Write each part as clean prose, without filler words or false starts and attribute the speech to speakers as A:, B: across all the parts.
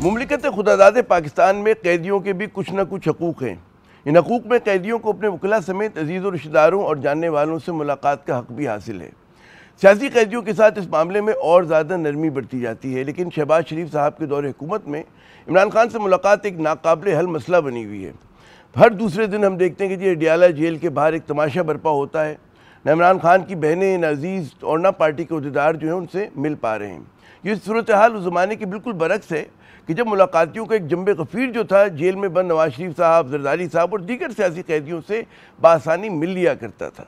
A: مملکت خداداد پاکستان میں قیدیوں کے بھی کچھ نہ کچھ حقوق ہیں۔ ان حقوق میں قیدیوں کو اپنے وکلاء سمیت عزیز و رشتہ داروں اور جاننے والوں سے ملاقات کا حق بھی حاصل ہے۔ سیاسی قیدیوں کے ساتھ اس معاملے میں اور زیادہ نرمی برتی جاتی ہے، لیکن شہباز شریف صاحب کے دور حکومت میں عمران خان سے ملاقات ایک ناقابل حل مسئلہ بنی ہوئی ہے۔ ہر دوسرے دن ہم دیکھتے ہیں کہ جی اڈیالہ جیل کے باہر ایک تماشا برپا ہوتا ہے، نہ عمران خان کی بہنیں، نہ عزیز اور نہ پارٹی کے عہدیدار جو ہیں ان سے مل پا رہے ہیں۔ یہ صورتحال اس زمانے کے بالکل برعکس ہے کہ جب ملاقاتیوں کا ایک جنب غفیر جو تھا جیل میں بند نواز شریف صاحب، زرداری صاحب اور دیگر سیاسی قیدیوں سے بآسانی مل لیا کرتا تھا۔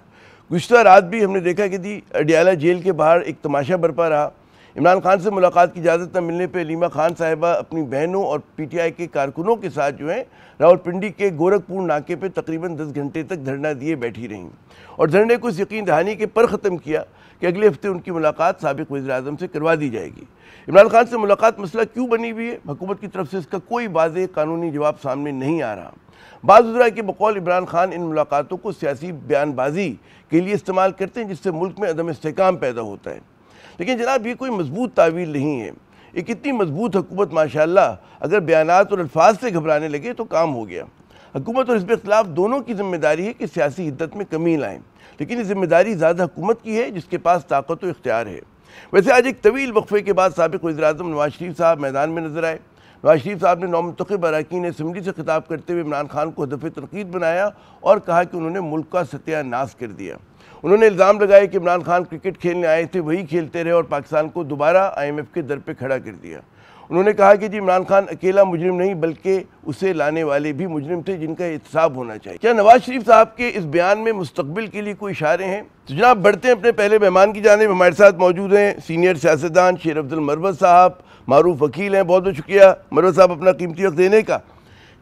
A: گزشتہ رات بھی ہم نے دیکھا کہ جی اڈیالہ جیل کے باہر ایک تماشا برپا رہا۔ عمران خان سے ملاقات کی اجازت نہ ملنے پہ علیمہ خان صاحبہ اپنی بہنوں اور پی ٹی آئی کے کارکنوں کے ساتھ جو ہیں راولپنڈی کے گورکھپور ناکے پہ تقریباً 10 گھنٹے تک دھرنا دیے بیٹھی رہیں، اور دھرنے کو اس یقین دہانی کے پر ختم کیا کہ اگلے ہفتے ان کی ملاقات سابق وزیر اعظم سے کروا دی جائے گی۔ عمران خان سے ملاقات مسئلہ کیوں بنی ہوئی ہے؟ حکومت کی طرف سے اس کا کوئی واضح قانونی جواب سامنے نہیں آ رہا۔ بعض وزراء کے بقول عمران خان ان ملاقاتوں کو سیاسی بیان بازی کے لیے استعمال کرتے ہیں، جس سے ملک میں عدم استحکام پیدا ہوتا ہے۔ لیکن جناب یہ کوئی مضبوط تعویل نہیں ہے۔ ایک اتنی مضبوط حکومت ماشاءاللہ اگر بیانات اور الفاظ سے گھبرانے لگے تو کام ہو گیا۔ حکومت اور حزب اختلاف دونوں کی ذمہ داری ہے کہ سیاسی حدت میں کمی لائیں، لیکن یہ ذمہ داری زیادہ حکومت کی ہے جس کے پاس طاقت و اختیار ہے۔ ویسے آج ایک طویل وقفے کے بعد سابق وزیر اعظم نواز شریف صاحب میدان میں نظر آئے۔ نواز شریف صاحب نے نومنتخب اراکین اسمبلی سے خطاب کرتے ہوئے عمران خان کو ہدف تنقید بنایا اور کہا کہ انہوں نے ملک کا ستیہ ناش کر دیا۔ انہوں نے الزام لگایا کہ عمران خان کرکٹ کھیلنے آئے تھے، وہی کھیلتے رہے اور پاکستان کو دوبارہ IMF کے در پہ کھڑا کر دیا۔ انہوں نے کہا کہ جی عمران خان اکیلا مجرم نہیں بلکہ اسے لانے والے بھی مجرم تھے جن کا احتساب ہونا چاہیے۔ کیا نواز شریف صاحب کے اس بیان میں مستقبل کے لیے کوئی اشارے ہیں؟ تو جناب بڑھتے ہیں اپنے پہلے مہمان کی جانب۔ ہمارے ساتھ موجود ہیں سینئر سیاستدان شیر افضل مروت صاحب، معروف وکیل ہیں۔ بہت بہت شکریہ مروت صاحب اپنا قیمتی وقت دینے کا۔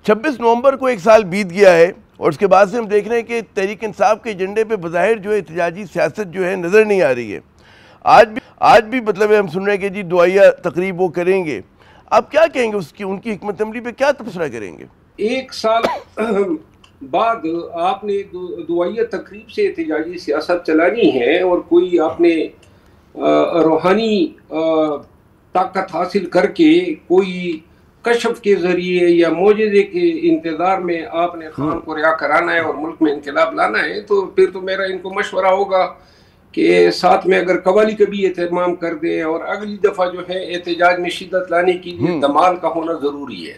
A: 26 نومبر کو ایک سال بیت گیا ہے اور اس کے بعد سے ہم دیکھ رہے ہیں کہ تحریک انصاف کے ایجنڈے پہ بظاہر جو ہے احتجاجی سیاست جو ہے نظر نہیں آ رہی ہے۔ آج بھی مطلب ہم سن رہے ہیں کہ جی دعائیہ تقریب وہ کریں گے۔ آپ کیا کہیں گے ان کی حکمت عملی پہ کیا تبصرہ کریں گے؟
B: ایک سال بعد آپ نے دعائیہ تقریب سے احتجاجی سیاست چلانی ہے اور کوئی آپ نے روحانی طاقت حاصل کر کے کوئی کشف کے ذریعے یا معجزے کے انتظار میں آپ نے خان کو رہا کرانا ہے اور ملک میں انقلاب لانا ہے، تو پھر تو میرا ان کو مشورہ ہوگا کہ ساتھ میں اگر قوالی کا بھی اہتمام کر دیں اور اگلی دفعہ جو ہے احتجاج میں شدت لانے کے لیے دمال کا ہونا ضروری ہے۔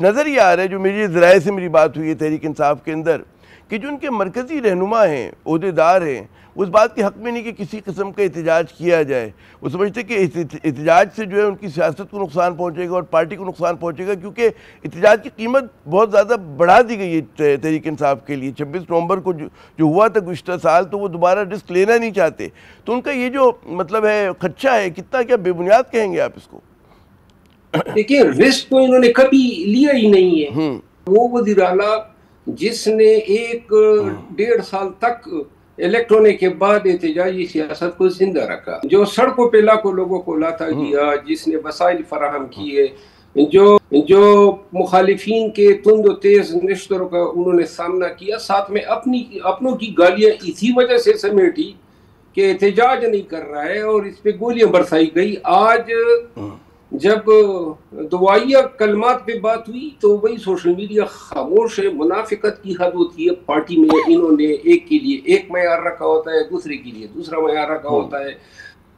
A: نظر یہ آ رہا ہے، جو میری ذرائع سے میری بات ہوئی ہے تحریک انصاف کے اندر، کہ جو ان کے مرکزی رہنما ہیں، عہدیدار ہیں، اس بات کے حق میں نہیں کہ کسی قسم کا احتجاج کیا جائے۔ وہ سمجھتے کہ احتجاج سے جو ہے ان کی سیاست کو نقصان پہنچے گا اور پارٹی کو نقصان پہنچے گا، کیونکہ احتجاج کی قیمت بہت زیادہ بڑھا دی گئی ہے تحریک انصاف کے لیے۔ 26 نومبر کو جو ہوا تھا گزشتہ سال، تو وہ دوبارہ رسک لینا نہیں چاہتے۔ تو ان کا یہ جو مطلب ہے خدشہ ہے، کتنا کیا بے بنیاد کہیں گے آپ اس کو؟
B: دیکھیں رسک تو انہوں نے کبھی لیا ہی نہیں ہے۔ وہ وزیر اعلیٰ جس نے 1.5 سال تک الیکٹ ہونے کے بعد احتجاجی سیاست کو زندہ رکھا، جو سڑکوں پہ لاکھوں لوگوں کو لاتا گیا، جس نے وسائل فراہم کیے، جو مخالفین کے تند و تیز نشتروں کا انہوں نے سامنا کیا، ساتھ میں اپنوں کی گالیاں اسی وجہ سے سمیٹی کہ احتجاج نہیں کر رہا ہے اور اس پہ گولیاں برسائی گئی۔ آج جب دعائیہ کلمات پہ بات ہوئی تو وہی سوشل میڈیا خاموش ہے۔ منافقت کی حد ہوتی ہے پارٹی میں، انہوں نے ایک کے لیے ایک معیار رکھا ہوتا ہے، دوسرے کے لیے دوسرا معیار رکھا ہوتا ہے۔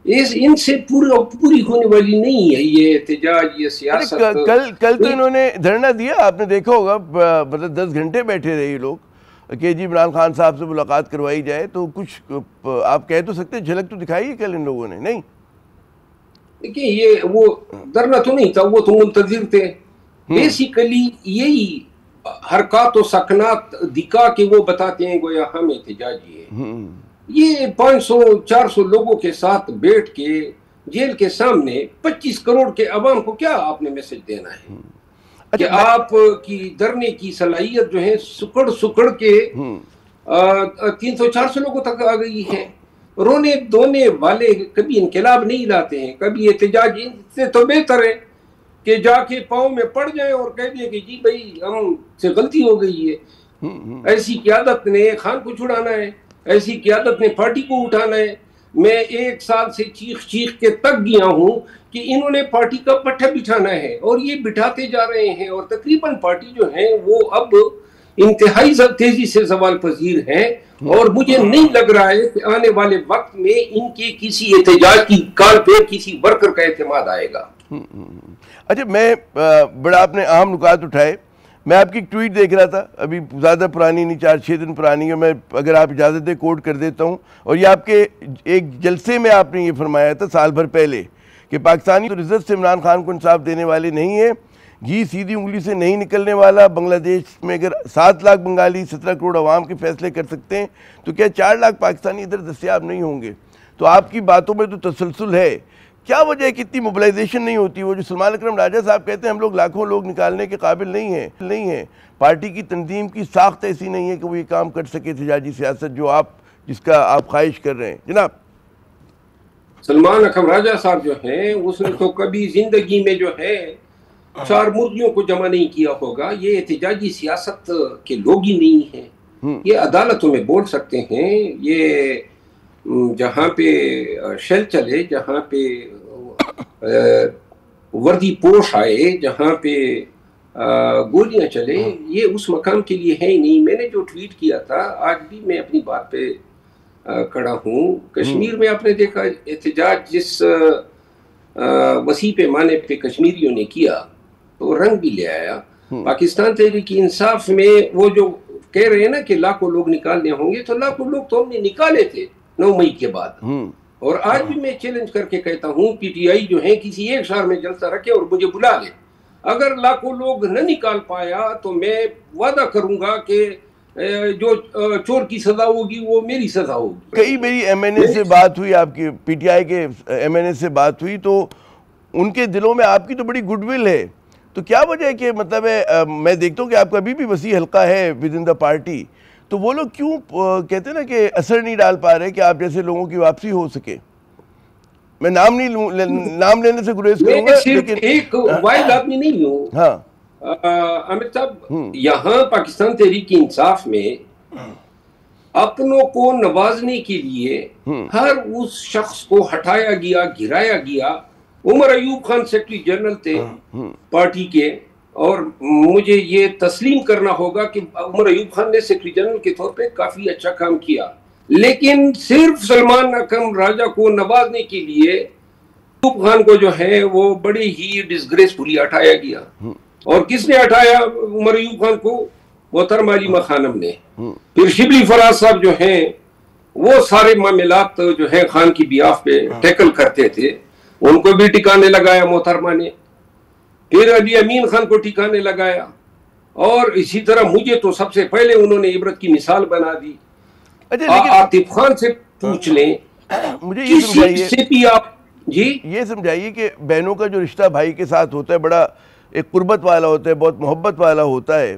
B: ان سے پوری ہونے والی نہیں ہے یہ احتجاج، یہ سیاست۔
A: کل تو انہوں نے دھرنا دیا، آپ نے دیکھا ہوگا، مطلب 10 گھنٹے بیٹھے رہے لوگ کہ جی عمران خان صاحب سے ملاقات کروائی جائے۔ تو کچھ آپ کہہ تو سکتے، جھلک تو دکھائی ہے کل ان لوگوں نے، نہیں؟
B: دیکھیں یہ وہ دھرنا تو نہیں تھا، وہ تو منتظر تھے۔ بیسیکلی یہی حرکات و سکنات دکھا کے وہ بتاتے ہیں گویا ہم احتجاجی ہیں۔ یہ 500-400 لوگوں کے ساتھ بیٹھ کے جیل کے سامنے 25 کروڑ کے عوام کو کیا آپ نے میسج دینا ہے کہ آپ کی دھرنے کی صلاحیت جو ہے سکڑ کے 300-400 لوگوں تک آ گئی ہے۔ رونے دھونے والے کبھی انقلاب نہیں لاتے ہیں، کبھی احتجاج سے تو بہتر ہے کہ جا کے پاؤں میں پڑ جائیں اور کہہ دیں کہ جی بھائی ہم سے غلطی ہو گئی ہے۔ ایسی قیادت نے خان کو چھڑانا ہے، ایسی قیادت نے پارٹی کو اٹھانا ہے۔ میں 1 سال سے چیخ کے تک گیا ہوں کہ انہوں نے پارٹی کا پٹھا بٹھانا ہے، اور یہ بٹھاتے جا رہے ہیں، اور تقریباً پارٹی جو ہے وہ اب انتہائی تیزی سے زوال پذیر ہے، اور مجھے نہیں لگ رہا ہے کہ آنے والے وقت میں ان کے کسی احتجاج کی کال پہ کسی ورکر کا اعتماد آئے گا۔
A: اچھا، میں بڑا آپ نے اہم نکات اٹھائے۔ میں آپ کی ٹویٹ دیکھ رہا تھا، ابھی زیادہ پرانی نہیں، 4-6 دن پرانی ہے، میں اگر آپ اجازت دیں کوٹ کر دیتا ہوں، اور یہ آپ کے ایک جلسے میں آپ نے یہ فرمایا تھا سال بھر پہلے کہ پاکستانی تو رزت سے عمران خان کو انصاف دینے والے نہیں ہیں، گھی سیدھی انگلی سے نہیں نکلنے والا، بنگلہ دیش میں اگر 7 لاکھ بنگالی 17 کروڑ عوام کے فیصلے کر سکتے ہیں تو کیا 4 لاکھ پاکستانی ادھر دستیاب نہیں ہوں گے؟ تو آپ کی باتوں میں تو تسلسل ہے، کیا وجہ ہے کہ اتنی موبلائزیشن نہیں ہوتی؟ وہ جو سلمان اکرم راجہ صاحب کہتے ہیں ہم لوگ لاکھوں لوگ نکالنے کے قابل نہیں ہیں، پارٹی کی تنظیم کی ساخت ایسی نہیں ہے کہ وہ یہ کام کر سکے، احتجاجی سیاست جس کا آپ خواہش کر رہے ہیں جناب۔
B: سلمان اکرم راجہ صاحب جو ہیں اس نے تو کبھی زندگی میں جو ہے 4 مرغیوں کو جمع نہیں کیا ہوگا، یہ احتجاجی سیاست کے لوگ ہی نہیں ہیں، یہ عدالتوں میں بول سکتے ہیں، یہ جہاں پہ شیل چلے، جہاں پہ وردی پوش آئے، جہاں پہ گولیاں چلے، یہ اس مقام کے لیے ہے ہی نہیں۔ میں نے جو ٹویٹ کیا تھا، آج بھی میں اپنی بات پہ کھڑا ہوں، کشمیر میں آپ نے دیکھا احتجاج جس وسیع پیمانے پہ کشمیریوں نے کیا تو رنگ بھی لے آیا۔ پاکستان تحریک انصاف میں وہ جو کہہ رہے ہیں نا کہ لاکھوں لوگ نکالنے ہوں گے، تو لاکھوں لوگ تو ہم نے نکالے تھے 9 مئی کے بعد، اور آج بھی میں چیلنج کر کے کہتا ہوں پی ٹی آئی جو ہے کسی ایک شہر میں جلسہ رکھے اور مجھے بلا لے، اگر لاکھوں لوگ نہ نکال پایا تو میں وعدہ کروں گا کہ جو چور کی سزا ہوگی وہ میری سزا ہوگی۔
A: کئی میری ایم این اے سے بات ہوئی، آپ کی پی ٹی آئی کے ایم این اے سے بات ہوئی، تو ان کے دلوں میں آپ کی تو بڑی گڈ ول ہے، تو کیا وجہ ہے کہ مطلب ہے میں دیکھتا ہوں کہ آپ کا ابھی بھی وسیع حلقہ ہے ود ان دا پارٹی، تو وہ لوگ کیوں کہتے ہیں نا کہ اثر نہیں ڈال پا رہے کہ آپ جیسے لوگوں کی واپسی ہو سکے؟ میں نام لینے سے گریز کروں گا،
B: لیکن ایک وائلڈ آدمی نہیں ہوں۔
A: ہاں
B: امت صاحب، یہاں پاکستان تحریک انصاف میں اپنوں کو نوازنے کے لیے ہر اس شخص کو ہٹایا گیا، گرایا گیا۔ عمر ایوب خان سیکرٹری جنرل تھے پارٹی کے، اور مجھے یہ تسلیم کرنا ہوگا کہ عمر ایوب خان نے سیکرٹری جنرل کے طور پہ کافی اچھا کام کیا، لیکن صرف سلمان اکرم راجہ کو نوازنے کے لیے ایوب خان کو جو ہے وہ بڑے ہی ڈسگریسفلی ہٹایا گیا۔ اور کس نے ہٹایا عمر ایوب خان کو؟ محترمہ علیمہ خانم نے۔ پھر شبلی فراز صاحب جو ہیں وہ سارے معاملات جو ہے خان کی بیاف پہ ٹیکل کرتے تھے، ان کو بھی ٹھکانے لگایا محترمہ نے، پھر علی امین خان کو ٹھکانے لگایا، اور اسی طرح مجھے تو سب سے پہلے انہوں نے عبرت کی مثال بنا دی۔ عاطف خان سے پوچھ لیں،
A: مجھے یہ سمجھائیے
B: سے بھی آپ
A: یہ سمجھائیے کہ بہنوں کا جو رشتہ بھائی کے ساتھ ہوتا ہے بڑا ایک قربت والا ہوتا ہے، بہت محبت والا ہوتا ہے،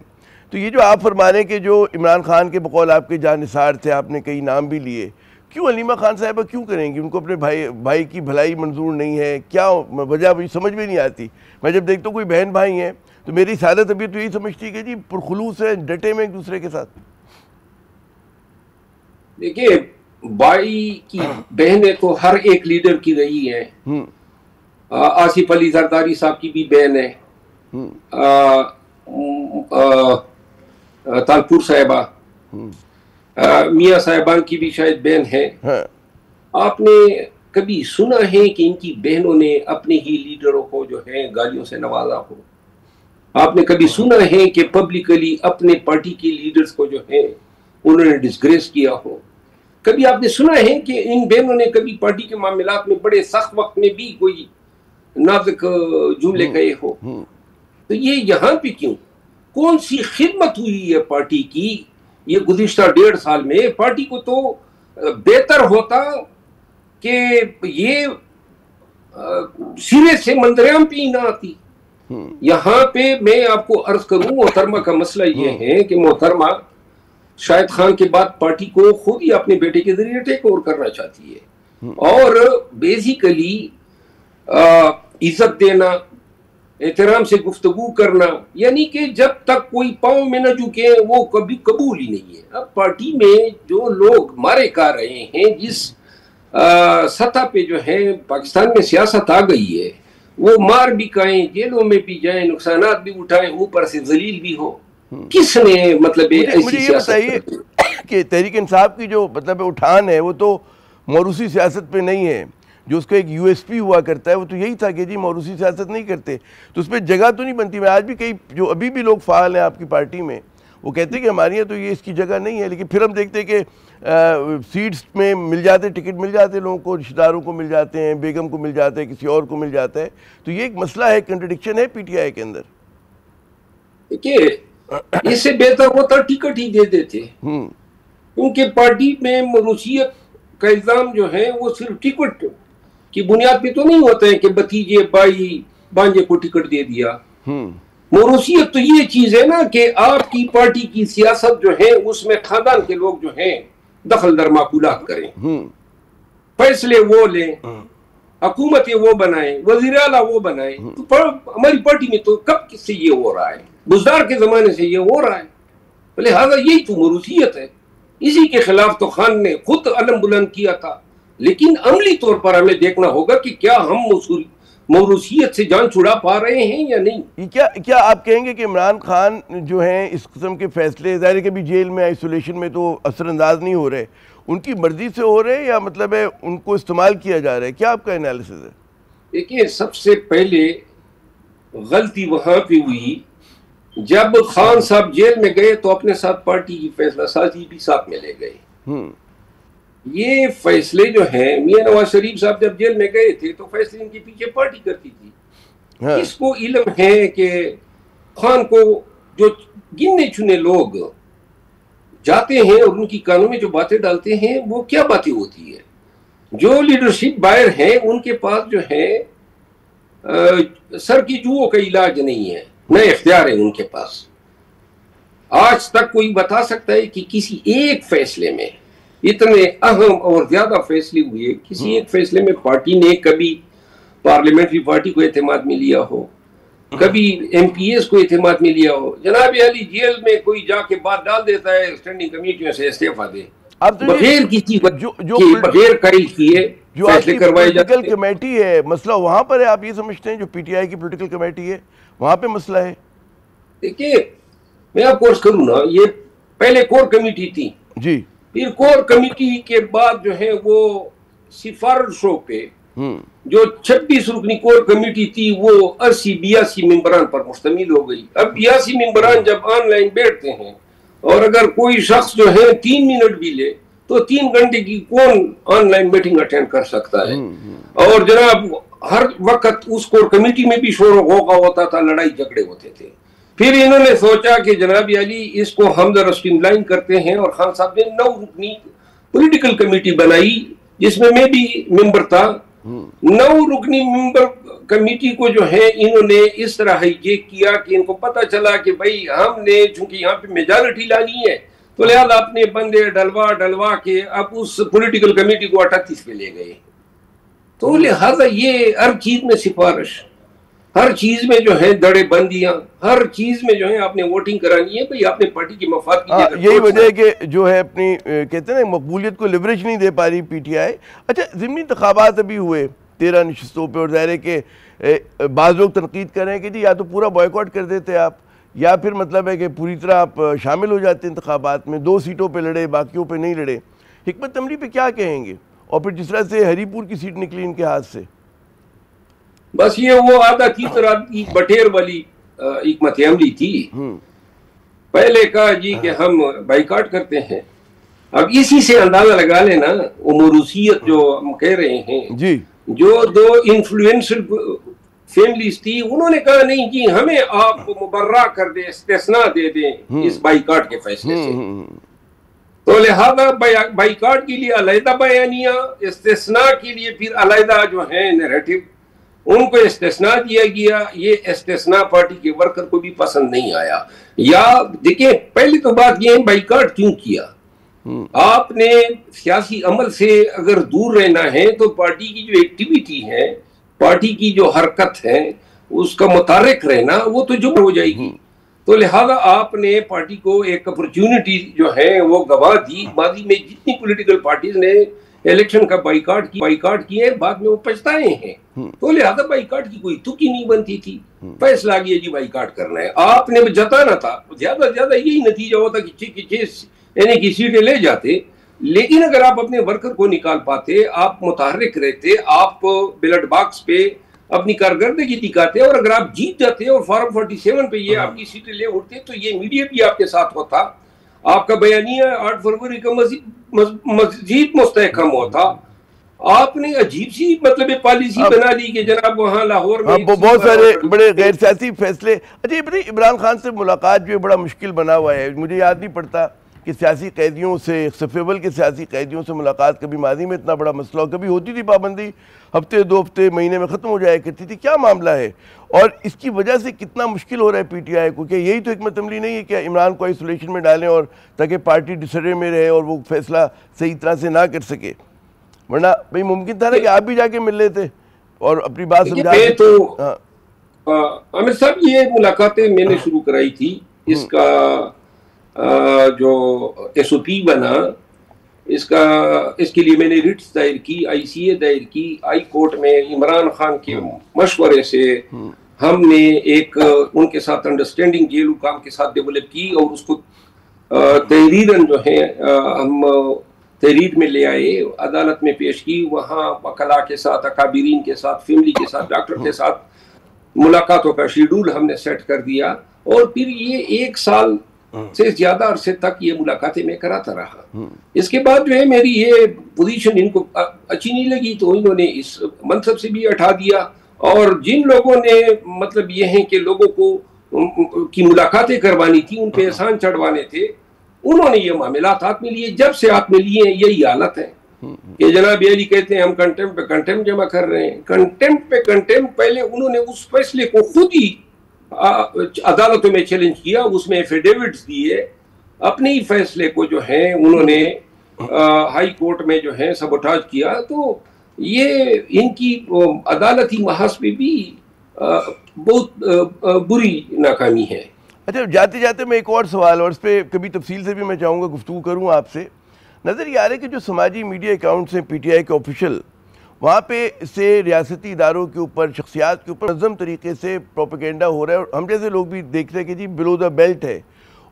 A: تو یہ جو آپ فرما رہے ہیں کہ جو عمران خان کے بقول آپ کے جانثار تھے، آپ نے کئی نام بھی لیے، کیوں علیمہ خان صاحبہ کیوں کریں گی؟ ان کو اپنے بھائی کی بھلائی منظور نہیں ہے؟ کیا وجہ مجھے سمجھ میں نہیں آتی۔ میں جب دیکھتا ہوں کوئی بہن بھائی ہیں تو میری سادہ طبیعت تو یہی سمجھتی ہے کہ جی پرخلوص ہے، ڈٹے میں ایک دوسرے کے ساتھ۔
B: دیکھیے، بھائی کی بہنیں تو ہر ایک لیڈر کی رہی ہیں۔ آصف علی زرداری صاحب کی بھی بہن ہے، تالپور صاحبہ، میاں صاحبان کی بھی شاید بہن ہے۔ آپ نے کبھی سنا ہے کہ ان کی بہنوں نے اپنے ہی لیڈروں کو جو ہے گالیوں سے نوازا ہو؟ آپ نے کبھی سنا ہے کہ پبلکلی اپنے پارٹی کے لیڈرز کو جو ہے انہوں نے ڈسگریس کیا ہو؟ کبھی آپ نے سنا ہے کہ ان بہنوں نے کبھی پارٹی کے معاملات میں بڑے سخت وقت میں بھی کوئی نازک جملے کہے ہو؟ تو یہ یہاں پہ کیوں؟ کون سی خدمت ہوئی ہے پارٹی کی یہ گزشتہ 1.5 سال میں؟ پارٹی کو تو بہتر ہوتا کہ یہ سرے سے منظرعام پہ ہی نہ آتی۔ یہاں پہ میں آپ کو عرض کروں، محترمہ کا مسئلہ یہ ہے کہ محترمہ شاہد خان کے بعد پارٹی کو خود ہی اپنے بیٹے کے ذریعے ٹیک اوور کرنا چاہتی ہے، اور بیسیکلی عزت دینا، احترام سے گفتگو کرنا، یعنی کہ جب تک کوئی پاؤں میں نہ جھکے وہ کبھی قبول ہی نہیں ہے۔ اب پارٹی میں جو لوگ مارے کھا رہے ہیں، جس سطح پہ جو ہے پاکستان میں سیاست آ گئی ہے، وہ مار بھی کھائیں، جیلوں میں بھی جائیں، نقصانات بھی اٹھائیں، اوپر سے ذلیل بھی ہو، کس نے مطلب
A: مجھے
B: ایسی
A: یہ
B: سیاست
A: بتائیے کہ تحریک انصاف کی جو مطلب اٹھان ہے وہ تو موروثی سیاست پہ نہیں ہے، جو اس کا ایک یو ایس پی ہوا کرتا ہے وہ تو یہی تھا کہ جی موروثی سیاست نہیں کرتے، تو اس پہ جگہ تو نہیں بنتی۔ میں آج بھی کئی جو ابھی بھی لوگ فعال ہیں آپ کی پارٹی میں وہ کہتے ہیں کہ ہماری یہاں تو یہ اس کی جگہ نہیں ہے، لیکن پھر ہم دیکھتے ہیں کہ سیٹس میں مل جاتے، ٹکٹ مل جاتے لوگوں کو، رشتہ داروں کو مل جاتے ہیں، بیگم کو مل جاتے ہیں، کسی اور کو مل جاتا ہے، تو یہ ایک مسئلہ ہے، کنٹرڈکشن ہے پی ٹی آئی کے اندر۔
B: دیکھیے اس سے بہتر ہوتا ٹکٹ ہی دے دیتے، کیونکہ پارٹی میں موروثیت کا الزام جو ہے وہ صرف ٹکٹ کی بنیاد پہ تو نہیں ہوتا ہے کہ بھتیجے بھائی بانجے کو ٹکٹ دے دیا۔ موروثیت تو یہ چیز ہے نا کہ آپ کی پارٹی کی سیاست جو ہے اس میں خاندان کے لوگ جو ہیں دخل در معقولات کریں، فیصلے وہ لیں، حکومتیں وہ بنائیں، وزیر اعلیٰ وہ بنائیں۔ تو ہماری پارٹی میں تو کب سے یہ ہو رہا ہے، بزدار کے زمانے سے یہ ہو رہا ہے، لہٰذا یہی تو موروثیت ہے۔ اسی کے خلاف تو خان نے خود علم بلند کیا تھا، لیکن عملی طور پر ہمیں دیکھنا ہوگا کہ کیا ہم موروثیت سے جان چھڑا پا رہے ہیں یا نہیں۔
A: کیا آپ کہیں گے کہ عمران خان جو ہیں اس قسم کے فیصلے ظاہر ہے کہ بھی جیل میں آئسولیشن میں تو اثر انداز نہیں ہو رہے، ان کی مرضی سے ہو رہے یا مطلب ہے ان کو استعمال کیا جا رہا ہے؟ کیا آپ کا انالیسس ہے؟
B: دیکھیے سب سے پہلے غلطی وہاں پہ ہوئی جب خان صاحب جیل میں گئے تو اپنے ساتھ پارٹی کی فیصلہ سازی بھی ساتھ میں لے گئے۔ یہ فیصلے جو ہیں میاں نواز شریف صاحب جب جیل میں گئے تھے تو فیصلے ان کے پیچھے پارٹی کرتی تھی۔ اس کو علم ہے کہ خان کو جو گنے چنے لوگ جاتے ہیں اور ان کی کانوں میں جو باتیں ڈالتے ہیں وہ کیا باتیں ہوتی ہیں۔ جو لیڈرشپ باہر ہیں ان کے پاس جو ہے سر کی جوؤں کا علاج نہیں ہے، نہ اختیار ہے ان کے پاس۔ آج تک کوئی بتا سکتا ہے کہ کسی ایک فیصلے میں، اتنے اہم اور زیادہ فیصلے ہوئے، کسی ایک فیصلے میں پارٹی نے کبھی پارلیمنٹری پارٹی کو اعتماد میں لیا ہو، کبھی ایم پی ایس کو اعتماد میں لیا ہو؟ جناب علی جیل میں کوئی جا کے بات ڈال دیتا ہے اسٹینڈنگ کمیٹیوں سے استعفیٰ دے، بغیر کسی بغیر قائل کیے
A: جو آپ کی پولیٹیکل کمیٹی ہے، مسئلہ وہاں پر ہے؟ آپ یہ سمجھتے ہیں جو پی ٹی آئی کی پولیٹیکل کمیٹی ہے وہاں پہ مسئلہ ہے؟
B: دیکھیے میں آپ کورس کروں نا، یہ پہلے کور کمیٹی تھی
A: جی،
B: پھر کور کمیٹی کے بعد جو ہے وہ سفارشوں پہ جو 26 رکنی کور کمیٹی تھی وہ 82 ممبران پر مشتمل ہو گئی۔ اب 82 ممبران جب آن لائن بیٹھتے ہیں اور اگر کوئی شخص جو ہے 3 منٹ بھی لے تو 3 گھنٹے کی کون آن لائن میٹنگ اٹینڈ کر سکتا ہے؟ اور جناب ہر وقت اس کور کمیٹی میں بھی شور و غوغا ہوتا تھا، لڑائی جھگڑے ہوتے تھے۔ پھر انہوں نے سوچا کہ جناب علی اس کو ہم ذرا اسٹریم لائن کرتے ہیں، اور خان صاحب نے 9 رکنی پولیٹیکل کمیٹی بنائی جس میں بھی ممبر تھا۔ 9 رکنی ممبر کمیٹی کو جو ہے انہوں نے اس طرح ہائیجیک کیا کہ ان کو پتا چلا کہ بھائی ہم نے چونکہ یہاں پہ میجارٹی لانی ہے تو لہذا اپنے بندے ڈلوا کے اب اس پولیٹیکل کمیٹی کو 38 پہ لے گئے۔ تو لہذا یہ ہر چیز میں سفارش، ہر چیز میں جو ہے دڑے بندیاں، ہر چیز میں جو ہے آپ نے ووٹنگ کرانی ہے، بھئی آپ نے پارٹی کی مفاد کی۔
A: یہی وجہ ہے کہ جو ہے اپنی کہتے ہیں مقبولیت کو لیوریج نہیں دے پا رہی پی ٹی آئی۔ اچھا ضمنی انتخابات ابھی ہوئے 13 نشستوں پہ، اور ظاہر ہے کہ بعض لوگ تنقید کر رہے ہیں کہ جی یا تو پورا بائیکاٹ کر دیتے آپ، یا پھر مطلب ہے کہ پوری طرح آپ شامل ہو جاتے انتخابات میں، 2 سیٹوں پہ لڑے باقیوں پہ نہیں لڑے۔ حکمت عملی پہ کیا کہیں گے؟ اور پھر جس طرح سے ہری پور کی سیٹ نکلی ان کے ہاتھ سے،
B: بس یہ وہ آدھا تیسرا بٹیر والی حکمت عملی تھی۔ پہلے کہا جی کہ ہم بائیکاٹ کرتے ہیں، اب اسی سے اندازہ لگا لینا وہ موروثیت جو ہم کہہ رہے ہیں
A: جی،
B: جو 2 انفلوئنشل فیملیز تھی انہوں نے کہا نہیں جی ہمیں آپ مبرہ کر دیں، استثناء دے دیں اس بائیکاٹ کے فیصلے سے، تو لہذا بائیکاٹ کے لیے علیحدہ بیانیہ، استثناء کے لیے پھر علیحدہ جو ہے نیریٹو، ان کو استثناء دیا گیا۔ یہ استثناء پارٹی کے ورکر کو بھی پسند نہیں آیا۔ یا دیکھیں پہلی تو بات یہ ہے بائیکاٹ کیوں کیا؟ آپ نے سیاسی عمل سے اگر دور رہنا ہے تو پارٹی کی جو ایکٹیویٹی ہے، پارٹی کی جو حرکت ہے اس کا متحرک رہنا، وہ تو جب ہو جائے گی۔ تو لہذا آپ نے پارٹی کو ایک اپرچونٹی جو ہے وہ گوا دی۔ ماضی میں جتنی پولیٹیکل پارٹیز نے الیکشن کا بائیکاٹ کیے ہیں، بعد میں وہ پچھتائے ہیں. تو لہٰذا بائیکاٹ کی کوئی تکی نہیں بنتی تھی. فیصلہ آ گیا جی بائیکاٹ کرنا ہے. آپ نے جتانا تھا، زیادہ سے زیادہ یہی نتیجہ ہوتا کہ 6 یعنی کہ سیٹیں لے جاتے. لیکن اگر آپ اپنے ورکر کو نکال پاتے، آپ متحرک رہتے، آپ بیلٹ باکس پہ اپنی کارکردگی دکھاتے، اور اگر آپ جیت جاتے اور فارم 47 پہ یہ آپ کی سیٹیں لے اٹھتے، تو یہ میڈیا بھی آپ کے ساتھ ہوتا. آپ کا بیانیہ 8 فروری کا مزید مستحکم ہوتا. آپ نے عجیب سی مطلب پالیسی بنا لی کہ جناب وہاں لاہور میں
A: بہت سارے بڑے غیر سیاسی فیصلے. اچھا عمران خان سے ملاقات جو ہے بڑا مشکل بنا ہوا ہے. مجھے یاد نہیں پڑتا کہ سیاسی قیدیوں سے، صفیول کے سیاسی قیدیوں سے ملاقات کبھی ماضی میں اتنا بڑا مسئلہ ہو. کبھی ہوتی تھی پابندی، ہفتے 2 ہفتے مہینے میں ختم ہو جایا کرتی تھی. کیا معاملہ ہے اور اس کی وجہ سے کتنا مشکل ہو رہا ہے پی ٹی آئی کو؟ کہ یہی تو حکمت عملی نہیں ہے کہ عمران کو آئسولیشن میں ڈالیں اور تاکہ پارٹی ڈسرے میں رہے اور وہ فیصلہ صحیح طرح سے نہ کر سکے؟ ورنہ بھئی ممکن تھا نا کہ آپ بھی جا کے مل لیتے اور اپنی بات سمجھا دیتے.
B: تو عامر صاحب یہ ملاقاتیں میں نے شروع کرائی تھی. اس کا جو ایس او پی بنا، اس کے لیے میں نے ریٹس دائر کی، آئی سی اے دائر کی ہائی کورٹ میں. عمران خان کے مشورے سے ہم نے ایک ان کے ساتھ انڈرسٹینڈنگ جیل حکام کے ساتھ ڈیولپ کی، اور اس کو تحریراً جو ہے ہم تحریر میں لے آئے، عدالت میں پیش کی. وہاں وکلاء کے ساتھ، اکابرین کے ساتھ، فیملی کے ساتھ، ڈاکٹر کے ساتھ ملاقاتوں کا شیڈول ہم نے سیٹ کر دیا. اور پھر یہ 1 سال سے زیادہ عرصے تک یہ ملاقاتیں میں کراتا رہا. اس کے بعد جو ہے میری یہ پوزیشن ان کو اچھی نہیں لگی، تو انہوں نے اس منصب سے بھی ہٹا دیا. اور جن لوگوں نے مطلب یہ ہیں کہ لوگوں کو کی ملاقاتیں کروانی تھی، ان پہ احسان چڑھوانے تھے، انہوں نے یہ معاملات ہاتھ میں لیے. جب سے ہاتھ میں لیے ہیں یہی حالت ہے کہ جناب علی کہتے ہیں ہم کنٹمپٹ پہ کنٹمپٹ جمع کر رہے ہیں. کنٹمپٹ پہ کنٹمپٹ، پہلے انہوں نے اس فیصلے کو خود ہی عدالتوں میں چیلنج کیا، اس میں ایفیڈیوٹس دیے، اپنے ہی فیصلے کو جو ہے انہوں نے ہائی کورٹ میں جو ہے سبوٹاج کیا. تو یہ ان کی عدالتی محاذ پہ بھی بہت بری ناکامی ہے.
A: اچھا جاتے جاتے میں ایک اور سوال، اور اس پہ کبھی تفصیل سے بھی میں چاہوں گا گفتگو کروں آپ سے. نظر یہ آ رہا ہے کہ جو سماجی میڈیا اکاؤنٹس ہیں پی ٹی آئی کے آفیشل، وہاں پہ سے ریاستی اداروں کے اوپر، شخصیات کے اوپر منظم طریقے سے پروپیگنڈا ہو رہا ہے. اور ہم جیسے لوگ بھی دیکھ رہے ہیں کہ جی بلو دا بیلٹ ہے،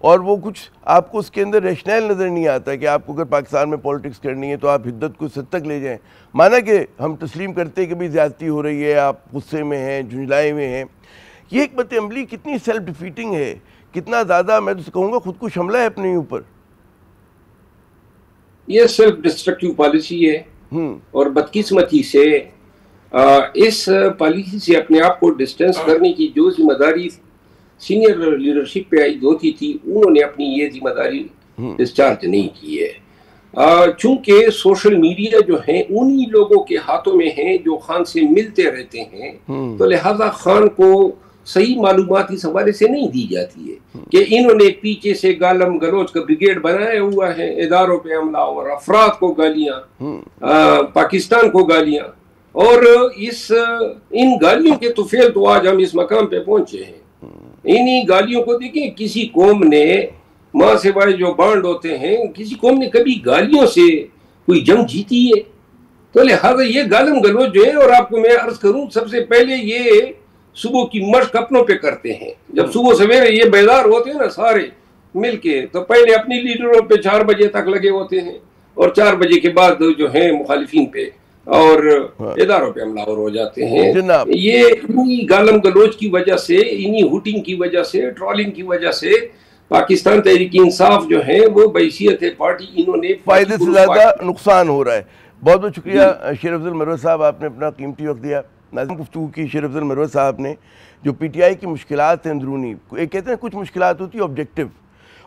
A: اور وہ کچھ آپ کو اس کے اندر ریشنل نظر نہیں آتا کہ آپ کو اگر پاکستان میں پالیٹکس کرنی ہے تو آپ حدت کو اس حد تک لے جائیں. مانا کہ ہم تسلیم کرتے ہیں کہ بھی زیادتی ہو رہی ہے، آپ غصے میں ہیں، جھنجھلائے ہوئے ہیں. یہ حکمت عملی کتنی سیلف ڈیفیٹنگ ہے، کتنا زیادہ میں تو کہوں گا خود کو حملہ ہے اپنے اوپر.
B: یہ سیلف ڈسٹرکٹیو پالیسی ہے، اور بدقسمتی سے اس پالیسی سے اپنے آپ کو ڈسٹینس کرنے کی جو ذمہ داری سینئر لیڈرشپ پہ عائد ہوتی تھی، انہوں نے اپنی یہ ذمہ داری ڈسچارج نہیں کی ہے. چونکہ سوشل میڈیا جو ہیں انہی لوگوں کے ہاتھوں میں ہیں جو خان سے ملتے رہتے ہیں، تو لہذا خان کو صحیح معلومات اس حوالے سے نہیں دی جاتی ہے کہ انہوں نے پیچھے سے گالم گلوچ کا بریگیڈ بنایا ہوا ہے، اداروں پہ حملہ اور افراد کو گالیاں، پاکستان کو گالیاں. اور ان گالیوں کے طفیل تو آج ہم اس مقام پہ پہنچے ہیں. انہی گالیوں کو دیکھیں، کسی قوم نے ماں سے بھائی جو بانڈ ہوتے ہیں، کسی قوم نے کبھی گالیوں سے کوئی جنگ جیتی ہے؟ تو لہذا یہ گالم گلوچ جو ہے، اور آپ کو میں عرض کروں سب سے پہلے یہ صبح کی مشق اپنوں پہ کرتے ہیں. جب صبح سویرے یہ بیدار ہوتے ہیں نا سارے مل کے، تو پہلے اپنی لیڈروں پہ 4 بجے تک لگے ہوتے ہیں، اور 4 بجے کے بعد جو ہیں مخالفین پہ اور اداروں پہ حملہ ہو جاتے ہیں. یہ انہی گالم گلوچ کی وجہ سے، انہی ہوٹنگ کی وجہ سے، ٹرولنگ کی وجہ سے پاکستان تحریک انصاف جو ہے وہ بحیثیت پارٹی انہوں نے
A: فائدے سے زیادہ نقصان ہو رہا ہے. بہت بہت شکریہ شیر افضل مروت صاحب، آپ نے اپنا قیمتی وقت دیا. ناظرین گفتگو کی شیر افضل مروت صاحب نے، جو پی ٹی آئی کی مشکلات ہیں اندرونی. ایک کہتے ہیں کچھ مشکلات ہوتی ہیں آبجیکٹیو،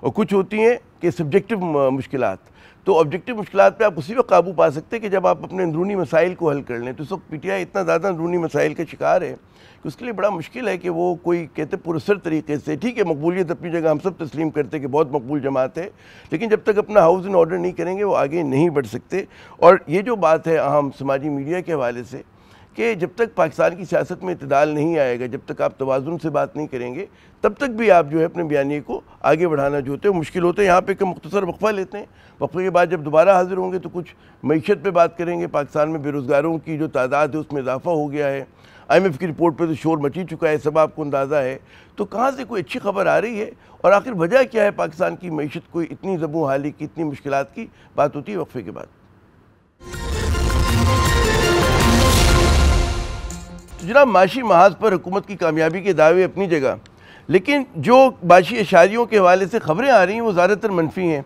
A: اور کچھ ہوتی ہیں کہ سبجیکٹیو مشکلات. تو آبجیکٹیو مشکلات پہ آپ اسی وقت قابو پا سکتے ہیں کہ جب آپ اپنے اندرونی مسائل کو حل کر لیں. تو اس وقت پی ٹی آئی اتنا زیادہ اندرونی مسائل کا شکار ہے کہ اس کے لیے بڑا مشکل ہے کہ وہ کوئی کہتے پراسر طریقے سے، ٹھیک ہے مقبولیت اپنی جگہ ہم سب تسلیم کرتے کہ بہت مقبول جماعت ہے، لیکن جب تک اپنا ہاؤس ان آرڈر نہیں کریں گے وہ آگے نہیں بڑھ سکتے. اور یہ جو بات ہے اہم سماجی میڈیا کے حوالے سے کہ جب تک پاکستان کی سیاست میں اعتدال نہیں آئے گا، جب تک آپ توازن سے بات نہیں کریں گے، تب تک بھی آپ جو ہے اپنے بیانیے کو آگے بڑھانا جو ہوتے ہیں مشکل ہوتے ہیں۔ یہاں پہ کہ مختصر وقفہ لیتے ہیں، وقفے کے بعد جب دوبارہ حاضر ہوں گے تو کچھ معیشت پہ بات کریں گے۔ پاکستان میں بے روزگاروں کی جو تعداد ہے اس میں اضافہ ہو گیا ہے، IMF کی رپورٹ پہ تو شور مچی چکا ہے، سب آپ کو اندازہ ہے۔ تو کہاں سے کوئی اچھی خبر آ رہی ہے، اور آخر وجہ کیا ہے پاکستان کی معیشت کو اتنی زبوں حالی کی، اتنی مشکلات کی؟ بات ہوتی ہے وقفے کے بعد۔ جناب، معاشی محاذ پر حکومت کی کامیابی کے دعوے اپنی جگہ، لیکن جو معاشی اشاریوں کے حوالے سے خبریں آ رہی ہیں وہ زیادہ تر منفی ہیں۔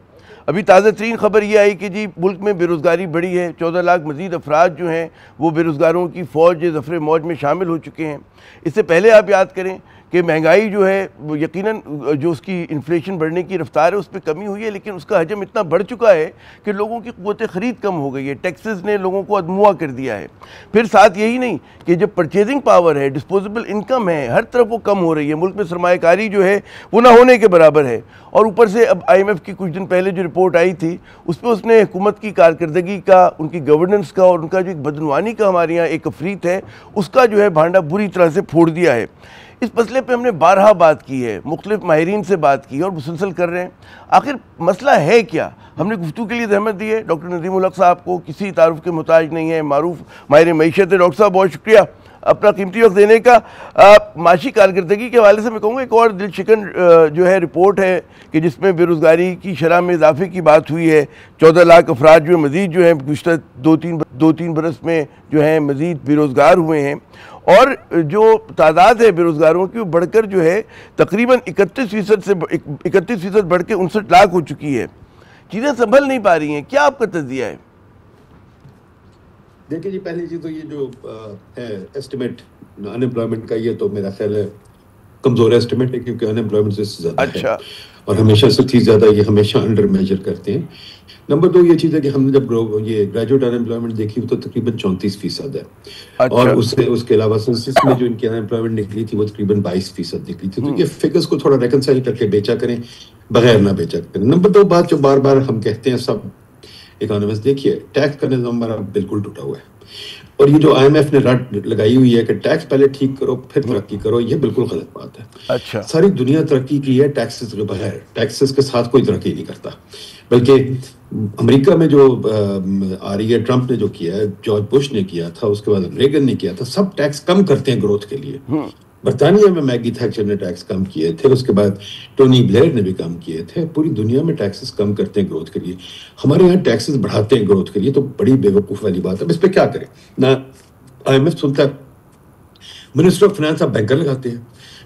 A: ابھی تازہ ترین خبر یہ آئی کہ جی ملک میں بے روزگاری بڑھی ہے، 14 لاکھ مزید افراد جو ہیں وہ بے روزگاروں کی فوج ظفر موج میں شامل ہو چکے ہیں۔ اس سے پہلے آپ یاد کریں کہ مہنگائی جو ہے یقیناً جو اس کی انفلیشن بڑھنے کی رفتار ہے اس پہ کمی ہوئی ہے، لیکن اس کا حجم اتنا بڑھ چکا ہے کہ لوگوں کی قوت خرید کم ہو گئی ہے، ٹیکسز نے لوگوں کو ادموا کر دیا ہے۔ پھر ساتھ یہی نہیں کہ جب پرچیزنگ پاور ہے، ڈسپوزیبل انکم ہے، ہر طرف وہ کم ہو رہی ہے، ملک میں سرمایہ کاری جو ہے وہ نہ ہونے کے برابر ہے۔ اور اوپر سے اب IMF کی کچھ دن پہلے جو رپورٹ آئی تھی اس پہ اس نے حکومت کی کارکردگی کا، ان کی گورننس کا اور ان کا جو ایک بدعنوانی کا ہمارے یہاں ایک افریت ہے اس کا جو ہے بھانڈا بری طرح سے پھوڑ دیا ہے۔ اس مسئلے پہ ہم نے بارہا بات کی ہے، مختلف ماہرین سے بات کی ہے اور مسلسل کر رہے ہیں۔ آخر مسئلہ ہے کیا؟ ہم نے گفتگو کے لیے زحمت دی ہے ڈاکٹر نظیم الحق صاحب کو، کسی تعارف کے محتاج نہیں ہے، معروف ماہر معیشت ہے۔ ڈاکٹر صاحب بہت شکریہ اپنا قیمتی وقت دینے کا۔ معاشی کارکردگی کے حوالے سے میں کہوں گا ایک اور دل شکن جو ہے رپورٹ ہے کہ جس میں بے روزگاری کی شرح میں اضافے کی بات ہوئی ہے۔ 14 لاکھ افراد جو مزید جو ہیں گزشتہ دو تین برس میں جو ہیں مزید بے روزگار ہوئے ہیں، اور جو تعداد ہے بے روزگاروں کی وہ بڑھ کر جو ہے تقریباً 31% بڑھ کے 59 لاکھ ہو چکی ہے۔ چیزیں سنبھل نہیں پا رہی ہیں، کیا آپ کا تجزیہ ہے؟
C: دیکھیں جی، پہلی چیز تو یہ جو ہے ایسٹیمیٹ ان امپلائمنٹ کا، یہ تو میرا خیال ہے کمزور ایسٹیمیٹ ہے، کیونکہ ان امپلائمنٹ سے زیادہ ہے اور ہمیشہ سے تھی زیادہ، یہ ہمیشہ انڈر میجر کرتے ہیں۔ نمبر 2 یہ چیز ہے کہ ہم نے جب یہ گریجویٹ ان امپلائمنٹ دیکھی تو تقریباً 34% ہے، اور اس کے علاوہ سنسس میں جو ان کی ان امپلائمنٹ نکلی تھی وہ تقریباً 22% نکلی تھی۔ تو یہ فگرز کو تھوڑا ریکنسائل کر کے بیچا کریں، بغیر نہ بیچا کریں۔ نمبر 2 بات جو بار بار ہم کہتے ہیں سب اکانومسٹ، دیکھیے ٹیکس کا نظام ہمارا بالکل ٹوٹا ہوا ہے، اور یہ جو IMF نے رٹ لگائی ہوئی ہے کہ ٹیکس پہلے ٹھیک کرو پھر ترقی کرو، یہ بالکل غلط بات ہے۔ ساری دنیا ترقی کی ہے ٹیکسز کے بغیر، ٹیکسز کے ساتھ کوئی ترقی نہیں کرتا۔ بلکہ امریکہ میں جو آ رہی ہے، ٹرمپ نے جو کیا ہے، جارج بش نے کیا تھا، اس کے بعد ریگن نے کیا تھا، سب ٹیکس کم کرتے ہیں گروتھ کے لیے۔ برطانیہ میں میگی تھیچر نے ٹیکس کم کیے تھے، اس کے بعد ٹونی بلیئر نے بھی کم کیے تھے۔ پوری دنیا میں ٹیکسز کم کرتے ہیں گروتھ کے لیے، ہمارے یہاں ٹیکسز بڑھاتے ہیں گروتھ کے لیے، تو بڑی بے وقوف والی بات ہے۔ اس پہ کیا کریں؟ نہ IMF سنتا ہے، منسٹر آف فائنانس آپ بینکر لگاتے ہیں،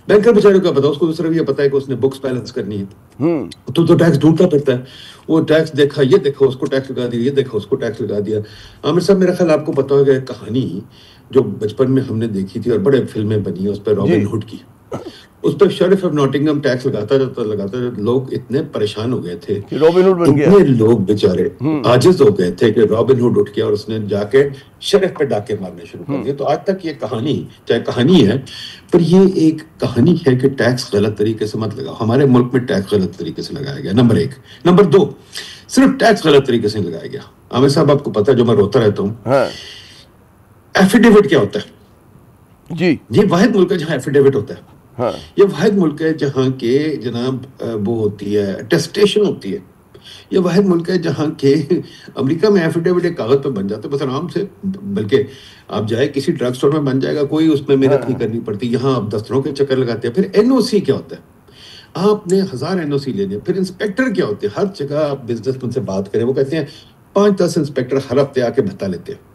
C: بینکر بیچارے کو پتا، اس کو صرف یہ پتا ہے کہ اس نے بکس بیلنس کرنی ہے، تو ٹیکس ڈھونڈتا پڑتا ہے۔ وہ ٹیکس دیکھا، یہ دیکھا اس کو ٹیکس لگا دیا، یہ دیکھا اس کو ٹیکس لگا دیا۔ عامر صاحب میرا خیال آپ کو پتا ہوگا ایک کہانی جو بچپن میں ہم نے دیکھی تھی اور بڑے فلمیں بنی ہیں اس پہ، رابن ہوڈ کی۔ اس پہ شریف آف ناٹنگھم ٹیکس لگاتا جاتا، لوگ اتنے پریشان ہو گئے تھے،
A: رابن ہوڈ بن گیا،
C: اتنے لوگ بیچارے عاجز ہو گئے تھے کہ رابن ہوڈ اٹھ گیا اور اس نے جا کے شریف پہ ڈاکے مارنے شروع کر دیے۔ تو آج تک یہ کہانی، چاہے کہانی ہے پر یہ ایک کہانی ہے کہ ٹیکس غلط طریقے سے مت لگاؤ۔ ہمارے ملک میں ٹیکس غلط طریقے سے لگایا گیا، نمبر 1۔ نمبر 2، صرف ٹیکس غلط طریقے سے لگایا گیا۔ عامر صاحب آپ کو پتا ہے، جو میں روتا رہتا ہوں، ایفیڈیوٹ کیا ہوتا ہے؟ جی، یہ واحد ملک ہے جہاں ایفیڈیوٹ ہوتا ہے، یہ واحد ملک ہے جہاں کے جناب وہ ہوتی ہے ٹیسٹیشن ہوتی ہے، یہ واحد ملک ہے جہاں کے امریکہ میں ایفیڈیوٹ ایک کاغذ پہ بن جاتا ہے بس آرام سے، بلکہ آپ جائے کسی ڈرگ سٹور میں بن جائے گا، کوئی اس میں محنت نہیں کرنی پڑتی۔ یہاں آپ دفتروں کے چکر لگاتے ہیں۔ پھر NOC کیا ہوتا ہے؟ آپ نے 1000 NOC لینے۔ پھر انسپیکٹر کیا ہوتے ہیں؟ ہر جگہ آپ بزنس مین سے بات کریں، وہ کہتے ہیں 5-10 انسپیکٹر ہر ہفتے آ کے بھتا لیتے ہیں۔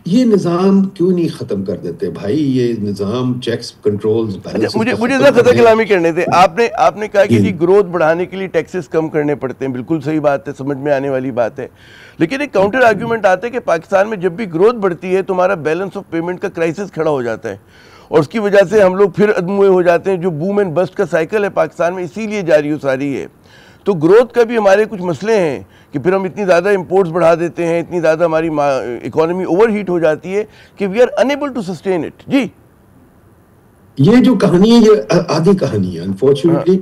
C: یہ نظام کیوں نہیں ختم کر دیتے بھائی؟ یہ نظام چیکس کنٹرولز
A: مجھے ذرا خطا کلامی کرنے تھے۔ آپ نے کہا کہ جی گروتھ بڑھانے کے لیے ٹیکسز کم کرنے پڑتے ہیں، بالکل صحیح بات ہے، سمجھ میں آنے والی بات ہے، لیکن ایک کاؤنٹر آرگیومنٹ آتا ہے کہ پاکستان میں جب بھی گروتھ بڑھتی ہے تو ہمارا بیلنس آف پیمنٹ کا کرائسس کھڑا ہو جاتا ہے، اور اس کی وجہ سے ہم لوگ پھر ادموئے ہو جاتے ہیں۔ جو بوم اینڈ بسٹ کا سائیکل ہے پاکستان میں اسی لیے جاری و ساری ہے۔ تو گروتھ کا بھی ہمارے کچھ مسئلے ہیں کہ پھر ہم اتنی زیادہ امپورٹس بڑھا دیتے ہیں، اتنی زیادہ ہماری اکانومی اوور ہیٹ ہو جاتی ہے کہ we are enable to sustain it. جی،
C: یہ جو کہانی ہے یہ آدھی کہانی ہے، انفارچونیٹلی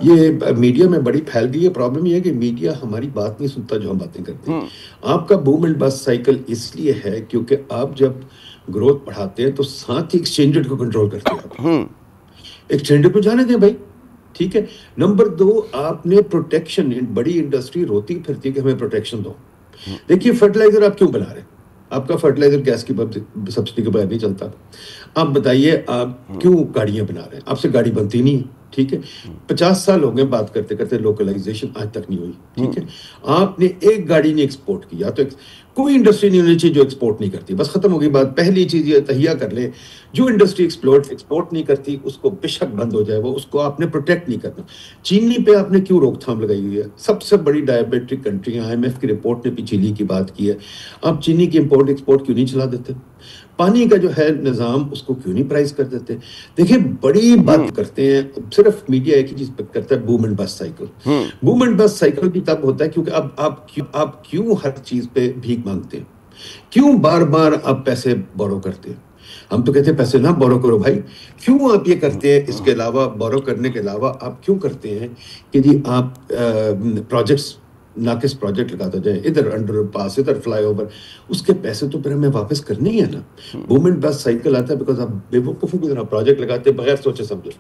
C: یہ میڈیا میں بڑی پھیل گئی ہے۔ پرابلم یہ ہے کہ میڈیا ہماری بات نہیں سنتا جو ہم باتیں کرتے ہیں۔ آپ کا بوم اینڈ بسٹ سائیکل اس لیے ہے کیونکہ آپ جب گروتھ بڑھاتے ہیں تو ساتھ ہی ایکسچینج ریٹ کو کنٹرول کرتے ہیں. ایکسچینج ریٹ کو جانے دیں بھائی, ٹھیک ہے. نمبر 2, آپ نے پروٹیکشن, بڑی انڈسٹری روتی پھرتی ہے کہ ہمیں پروٹیکشن دو. دیکھیے فرٹیلائزر آپ کیوں بنا رہے ہیں؟ آپ کا فرٹیلائزر گیس کی سبسڈی کے بغیر نہیں چلتا. آپ بتائیے آپ کیوں گاڑیاں بنا رہے ہیں؟ آپ سے گاڑی بنتی نہیں, ٹھیک ہے. 50 سال ہو گئے بات کرتے کرتے, لوکلائزیشن آج تک نہیں ہوئی, ٹھیک ہے. آپ نے ایک گاڑی نہیں ایکسپورٹ کی, یا تو کوئی انڈسٹری نہیں ہونی چاہیے جو ایکسپورٹ نہیں کرتی, بس ختم ہو گئی بات. پہلی چیز یہ تہیا کر لیں, جو انڈسٹری ایکسپورٹ نہیں کرتی اس کو بے شک بند ہو جائے, وہ اس کو آپ نے پروٹیکٹ نہیں کرنا. چینی پہ آپ نے کیوں روک تھام لگائی ہوئی ہے؟ سب سے بڑی ڈائبیٹک کنٹری, IMF کی رپورٹ نے بھی چینی کی بات کی ہے. آپ چینی کی امپورٹ ایکسپورٹ کیوں نہیں چلا دیتے؟ پانی کا جو ہے نظام اس کو کیوں نہیں پرائز کر دیتے؟ دیکھیں بڑی بات کرتے ہیں, صرف میڈیا ایک ہی چیز کرتا ہے, boom and bust cycle. Boom and bust cycle بھی تب ہوتا ہے کیونکہ اب آپ کیوں ہر چیز پہ بھیک مانگتے ہیں, کیوں بار بار آپ پیسے بورو کرتے ہیں؟ ہم تو کہتے ہیں پیسے نہ بورو کرو بھائی. کیوں آپ یہ کرتے ہیں؟ اس کے علاوہ بورو کرنے کے علاوہ آپ کیوں کرتے ہیں کہ جی آپ پروجیکٹس, ناقص پروجیکٹ لگاتا جائیں, ادھر انڈر پاس, ادھر فلائی اوور, اس کے پیسے تو پھر ہمیں واپس کرنے ہی ہے نا. بوم اینڈ بسٹ سائیکل آتا ہے بیکاز آپ بے وقوفوں کی طرح پروجیکٹ لگاتے ہیں بغیر سوچے سمجھے.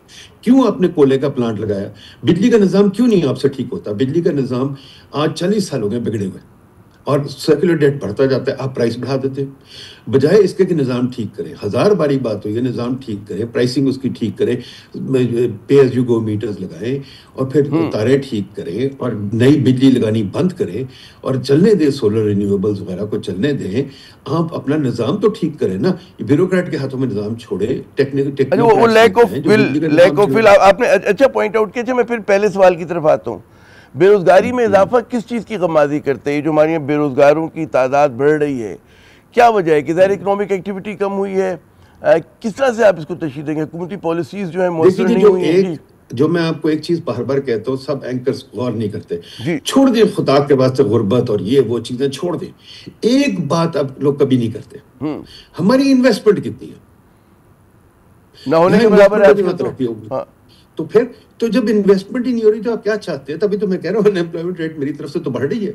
C: کیوں آپ نے کولے کا پلانٹ لگایا؟ بجلی کا نظام کیوں نہیں آپ سے ٹھیک ہوتا؟ بجلی کا نظام آج 40 سال ہو گئے بگڑے ہوئے, اور سرکولر ڈیٹ بڑھتا جاتا ہے, آپ پرائس بڑھا دیتے ہیں. بجائے اس کے کہ نظام ٹھیک کریں, 1000 باری بات ہوئی ہے, نظام ٹھیک کریں, پرائسنگ اس کی ٹھیک کریں, pay as you go meters لگائیں, اور پھر تاریں ٹھیک کریں, اور نئی بجلی لگانی بند کریں, اور چلنے دیں سولر رینیویبلز وغیرہ کو چلنے دیں. آپ اپنا نظام تو ٹھیک کریں نا, بیوروکریٹ کے ہاتھوں میں نظام چھوڑے.
A: وہ لیک آف ول آپ نے اچھا پوائنٹ آؤٹ کیا. میں پھر پہلے سوال کی طرف آتا ہوں. بے روزگاری میں اضافہ کس چیز کی غمازی کرتے ہیں جو ہماری بے روزگاروں کی تعداد بڑھ رہی ہے؟ کیا وجہ ہے؟ کہ ظاہر اکنامک ایکٹیویٹی کم ہوئی ہے, کس طرح سے آپ اس کو تشریح دیں گے؟ حکومتی پالیسیز جو ہیں مؤثر نہیں ہوئی ہیں.
C: جو میں آپ کو ایک چیز بار بار کہتا ہوں, سب اینکرز غور نہیں کرتے. چھوڑ دیں خدا کے واسطے غربت اور یہ وہ چیزیں چھوڑ دیں. ایک بات اب لوگ کبھی نہیں کرتے, ہماری انویسٹمنٹ کتنی ہے؟
A: نہ ہونے کے برابر ہے.
C: تو پھر تو جب انویسٹمنٹ ہی نہیں ہو رہی تو آپ کیا چاہتے ہیں؟ تبھی تو میں کہہ رہا ہوں انمپلائمنٹ ریٹ میری طرف سے تو بڑھ رہی ہے.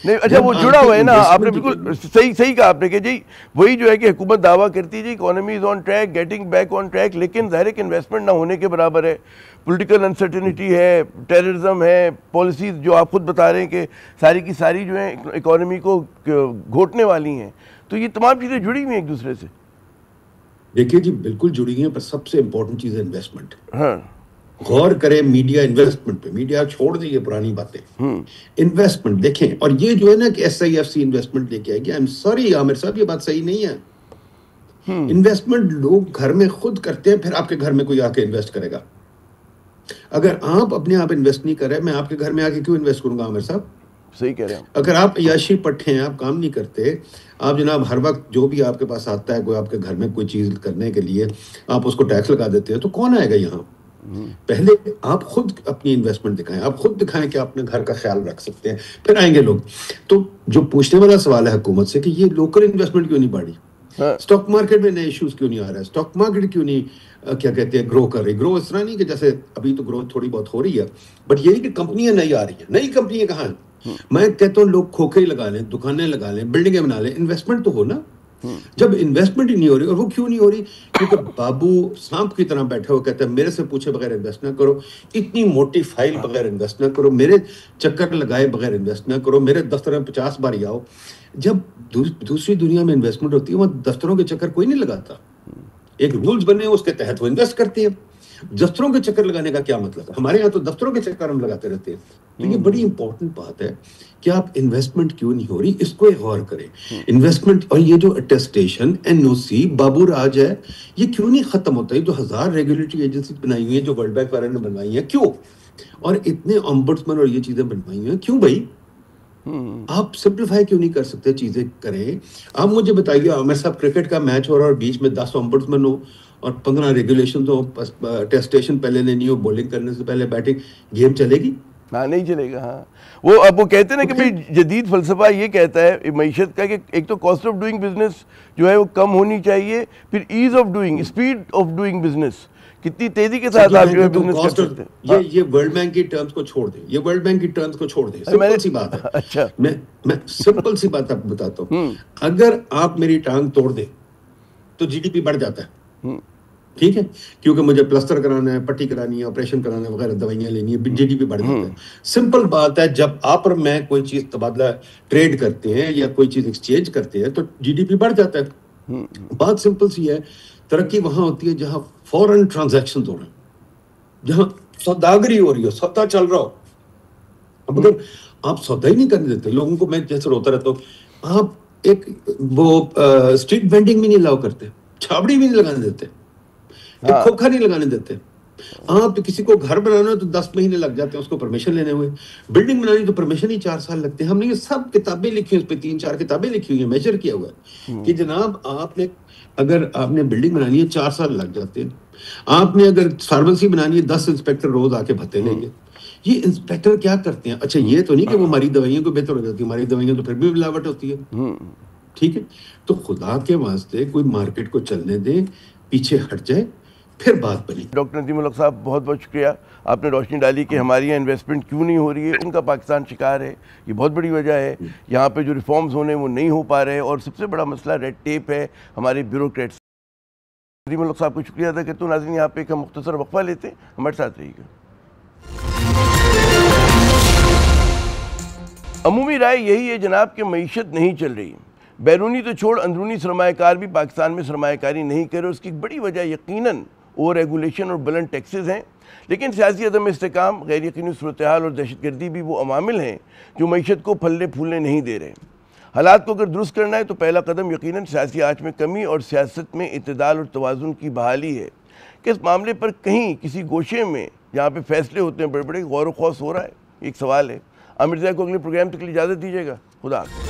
A: نہیں اچھا وہ جڑا ہوا ہے نا, آپ نے بالکل صحیح کہا آپ نے کہ جی وہی جو ہے کہ حکومت دعویٰ کرتی ہے جی economy is on track, getting back on track, لیکن ظاہر ہے کہ انویسٹمنٹ نہ ہونے کے برابر ہے. پولیٹیکل انسرٹنٹی ہے, ٹیررزم ہے, پالیسیز جو آپ خود بتا رہے ہیں کہ ساری کی ساری جو ہیں اکانومی کو گھوٹنے والی ہیں. تو یہ تمام چیزیں جڑی ہوئی ہیں ایک دوسرے سے.
C: دیکھیے جی بالکل جڑی ہیں, پر سب سے امپورٹنٹ چیز ہے انویسٹمنٹ.
A: ہاں
C: غور کریں میڈیا انویسٹمنٹ پہ. میڈیا چھوڑ دیں یہ پرانی باتیں, انویسٹمنٹ دیکھیں. اور یہ جو ہے نا کہ SIFC انویسٹمنٹ لے کے آئے گی, آئی ایم سوری عامر صاحب یہ بات صحیح نہیں ہے. انویسٹمنٹ لوگ گھر میں خود کرتے ہیں, پھر آپ کے گھر میں کوئی آ کے انویسٹ کرے گا. اگر آپ اپنے آپ انویسٹ نہیں کر رہے, میں آپ کے گھر میں آ کے کیوں انویسٹ کروں گا عامر صاحب؟
A: صحیح کہہ رہے ہیں.
C: اگر آپ عیاشی پٹھے ہیں, آپ کام نہیں کرتے, آپ جناب ہر وقت جو بھی آپ کے پاس آتا ہے کوئی آپ کے گھر میں کوئی چیز کرنے کے لیے آپ اس کو ٹیکس لگا دیتے ہیں, تو کون آئے گا یہاں؟ پہلے آپ خود اپنی انویسٹمنٹ دکھائیں, آپ خود دکھائیں کہ آپ اپنے گھر کا خیال رکھ سکتے ہیں, پھر آئیں گے لوگ. تو جو پوچھنے والا سوال ہے حکومت سے کہ یہ لوکل انویسٹمنٹ کیوں نہیں بڑھی, اسٹاک مارکیٹ میں نئے ایشوز کیوں نہیں آ رہا ہے, اسٹاک مارکیٹ کیوں نہیں کیا کہتے ہیں گرو کر رہی. گرو اس طرح نہیں کہ جیسے ابھی تو گروتھ تھوڑی بہت ہو رہی ہے, بٹ یہی کہ کمپنیاں نئی آ رہی ہیں. نئی کمپنیاں کہاں ہیں؟ میں کہتا ہوں لوگ کھوکھے لگا لیں, دکانیں لگا لیں, بلڈنگیں بنا لیں, انویسٹمنٹ تو ہو نا. جب انویسٹمنٹ ہی نہیں ہو رہی, اور وہ کیوں نہیں ہو رہی؟ کیونکہ بابو سانپ کی طرح بیٹھے ہو کہتے ہیں میرے سے پوچھے بغیر انویسٹ نہ کرو, اتنی موٹی فائل بغیر انویسٹ نہ کرو, میرے چکر لگائے بغیر انویسٹ نہ کرو, میرے دفتر میں 50 بار آؤ. جب دوسری دنیا میں انویسٹمنٹ ہوتی ہے, وہ دفتروں کے چکر کوئی نہیں لگاتا. ایک رولز بنے ہیں اس کے تحت وہ انویسٹ کرتے ہیں. دفتروں کے چکر لگانے کا کیا مطلب ہے؟ ہمارے یہاں تو دفتروں کے چکر ہم لگاتے رہتے ہیں. تو یہ بڑی امپورٹنٹ بات ہے کہ آپ انویسٹمنٹ کیوں نہیں ہو رہی, اس کو غور کریں. انویسٹمنٹ اور یہ جو اٹیسٹیشن NOC بابو راج ہے, یہ کیوں نہیں ختم ہوتا ہے؟ جو 1000 ریگولیٹری ایجنسی بنائی ہوئی ہیں, جو ورلڈ بینک والے نے بنوائی ہیں, کیوں؟ اور اتنے امبڈسمن اور یہ چیزیں بنوائی ہوئی ہیں, کیوں بھائی؟ آپ سمپلیفائی کیوں نہیں کر سکتے؟ چیزیں کریں. آپ مجھے بتائیے عامر صاحب, کرکٹ کا میچ ہو رہا ہے اور بیچ میں 10 امبڈسمن ہو اور 15 ریگولیشن ہو, ٹیسٹیشن پہلے لینی ہو, بولنگ کرنے سے پہلے بیٹنگ, گیم چلے گی؟
A: ہاں نہیں چلے گا. ہاں وہ اب وہ کہتے ہیں نا کہ بھائی جدید فلسفہ یہ کہتا ہے معیشت کا کہ ایک تو کاسٹ آف ڈوئنگ بزنس جو ہے وہ کم ہونی چاہیے, پھر as of doing, speed of doing business, کتنی تیزی کے ساتھ آپ جو ہے بزنس کر سکتے ہیں.
C: یہ ورلڈ بینک کی ٹرمز کو چھوڑ دیں, یہ ورلڈ بینک کی ٹرمز کو چھوڑ دیں. سمپل سی بات ہے.
A: اچھا
C: میں سمپل سی بات آپ کو بتاتا ہوں. اگر آپ میری ٹانگ توڑ دیں تو جی ڈی پی بڑھ جاتا ہے، ٹھیک ہے، کیونکہ مجھے پلسٹر کرانا ہے، پٹی کرانی ہے، آپریشن کرانا ہے وغیرہ، دوائیاں لینی ہے، جی ڈی پی بڑھ جاتا ہے. سمپل بات ہے، جب آپ اور میں کوئی چیز تبادلہ ٹریڈ کرتے ہیں یا کوئی چیز ایکسچینج کرتے ہیں تو جی ڈی پی بڑھ جاتا ہے. بات سمپل سی ہے. ترقی وہاں ہوتی ہے جہاں فورن ٹرانزیکشن ہو رہے ہیں، جہاں سوداگری ہو رہی ہو، سودا چل رہا ہو. اب اگر آپ سودا ہی نہیں کرنے دیتے لوگوں کو، میں جیسے روتا رہتا ہوں، آپ ایک وہ اسٹریٹ وینڈنگ بھی نہیں الاؤ کرتے، چھابڑی بھی نہیں لگانے دیتے، ایک کھوکھا نہیں لگانے دیتے. آپ کسی کو گھر بنانا تو 10 مہینے لگ جاتے ہیں اس کو پرمیشن لینے ہوئے. بلڈنگ بنانی تو پرمیشن ہی 4 سال لگتے ہیں. ہم نے یہ سب کتابیں لکھی ہیں، اس پہ 3-4 کتابیں لکھی ہوئی ہیں، میجر کیا ہوا ہے کہ جناب اگر آپ نے بلڈنگ بنانی ہے 4 سال لگ جاتے ہیں. آپ نے اگر فارمیسی بنانی ہے 10 انسپیکٹر روز آ کے بھتے لیں گے. یہ انسپیکٹر کیا کرتے ہیں؟ اچھا یہ تو نہیں کہ وہ ہماری دوائیوں کو بہتر ہو جاتی ہے، ہماری دوائیاں تو پھر بھی ملاوٹ ہوتی ہے. ٹھیک ہے، تو خدا کے واسطے کوئی مارکیٹ کو چلنے دیں، پیچھے ہٹ جائے، پھر بات بنی.
A: ڈاکٹر ندیم الحق صاحب بہت بہت شکریہ، آپ نے روشنی ڈالی کہ ہماری یہاں انویسٹمنٹ کیوں نہیں ہو رہی ہے. ان کا پاکستان شکار ہے، یہ بہت بڑی وجہ ہے. یہاں پہ جو ریفارمز ہونے وہ نہیں ہو پا رہے، اور سب سے بڑا مسئلہ ریڈ ٹیپ ہے ہمارے بیوروکریٹس. ندیم الحق صاحب کو شکریہ ادا کرتا ہوں. ناظرین یہاں پہ ایک ہم مختصر وقفہ لیتے ہیں، ہمارے ساتھ رہیے گا. عمومی رائے یہی ہے جناب کہ معیشت نہیں چل رہی. بیرونی تو چھوڑ، اندرونی سرمایہ کار بھی پاکستان میں سرمایہ کاری نہیں کر رہے. اس کی ایک بڑی وجہ یقیناً اوور ریگولیشن اور بلند ٹیکسز ہیں. لیکن سیاسی عدم استحکام، غیر یقینی صورتحال اور دہشت گردی بھی وہ عوامل ہیں جو معیشت کو پھلنے پھولنے نہیں دے رہے. حالات کو اگر درست کرنا ہے تو پہلا قدم یقیناً سیاسی آنچ میں کمی اور سیاست میں اعتدال اور توازن کی بحالی ہے. کہ اس معاملے پر کہیں کسی گوشے میں جہاں پہ فیصلے ہوتے ہیں بڑے بڑے، غور و خوض ہو رہا ہے؟ ایک سوال ہے. عامر زیدہ کو اگلے پروگرام تک کے لیے اجازت دیجیے گا. خدا حافظ.